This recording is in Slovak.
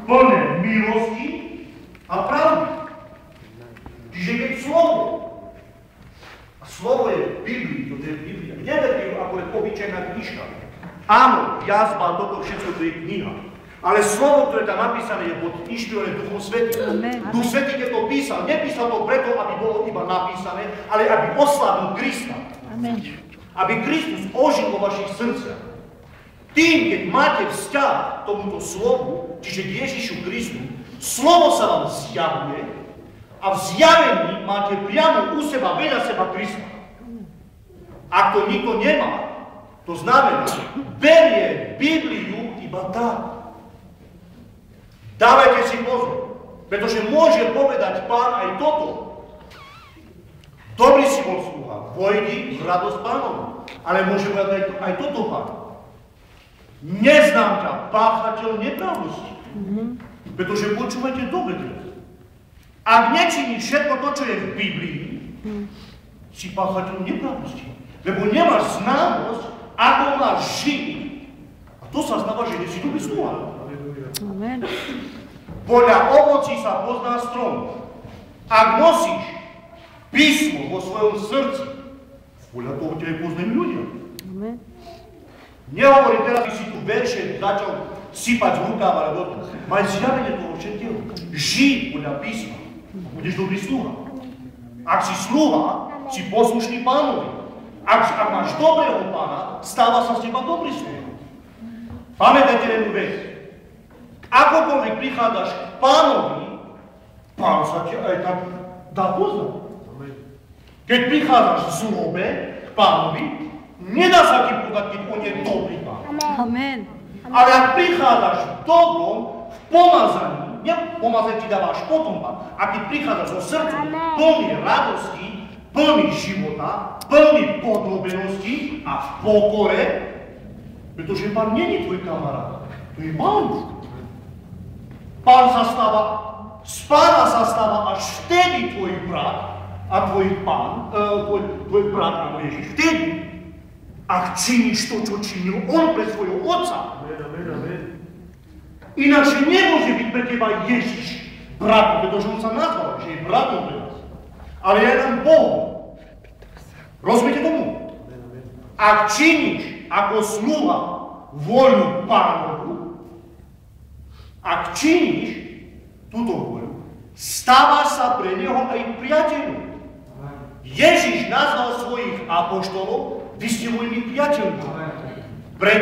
plné milosti a pravdy. Čiže keď slovo, a slovo je v Biblii, toto je v Biblii, neberiem ako je obyčajná knižka. Áno, jazba, toto všetko to je kniha. Ale slovo, ktoré tam napísané, je pod inšpirované Duchom Svätým. Duch Svätý, keď to písal, nepísal to preto, aby bolo iba napísané, ale aby oslávil Krista. Amen. Aby Kristus ožil vo vašich srdciach. Tým, keď máte vzťah k tomuto slovu, čiže k Ježišu Kristu, slovo sa vám zjavuje a v zjavení máte priamo u seba, vedľa seba Krista. Ak to nikto nemá, to znamená, berie Bibliu iba tak. Dávajte si pozor, pretože môže povedať Pán aj toto. Dobrý si bol sluha, vojdi v radosť Pánovu. Ale môže povedať aj toto Pán. Neznám ťa, páchateľ nepravosti. Pretože počúvajte dobre teraz. Ak nečiníš všetko to, čo je v Biblii, si páchateľ nepravosti. Lebo nemáš známosť, ako máš žiť. A to sa znamená, že nie si dobrý sluha. Amen. Podľa ovocí sa pozná strom. Ak nosíš písmo vo svojom srdci, podľa toho ťa aj poznajú ľudia. Amen. Nehovorím teraz, že si tu verše začal sypať v rukáv, ale maj zjavenie toho všetkého. Žij podľa písma. Budeš dobrý sluha. Ak si sluha, si poslušný Pánovi. Ak máš dobrého Pána, stáva sa z teba dobrý sluha. Pamätajte jednu vec. Akokoľvek prichádzaš k Pánovi, Pán sa ti aj tak dá poznať. Keď prichádzaš v zlobe k Pánovi, nedá sa ti povedať, keď on je dobrý Pán. Amen. Ale ak prichádzaš v dobrom, v pomazaní, pomazanie ti dávaš potom Pán. A keď prichádzaš zo srdca, plný radosti, plný života, plný podrobenosti a v pokore, pretože Pán nie je tvoj kamarát, to je Pán. Pán sa stáva, z Pána sa stáva až vtedy tvoj brat a tvoj Pán, tvoj brat a Ježiš. Vtedy, ak činíš to, čo činil on pre svojho Otca. Ináč nemôže byť pre teba Ježiš brat, pretože on sa nazval, že je bratom pre nás. Ale je len Boh. Rozumiete tomu? Ak činíš ako sluha voľu Pánovu, ak činíš túto voľu, stávaš sa pre neho aj priateľom. Ježiš nazval svojich apoštolov, vy ste mojimi priateľmi. Prečo?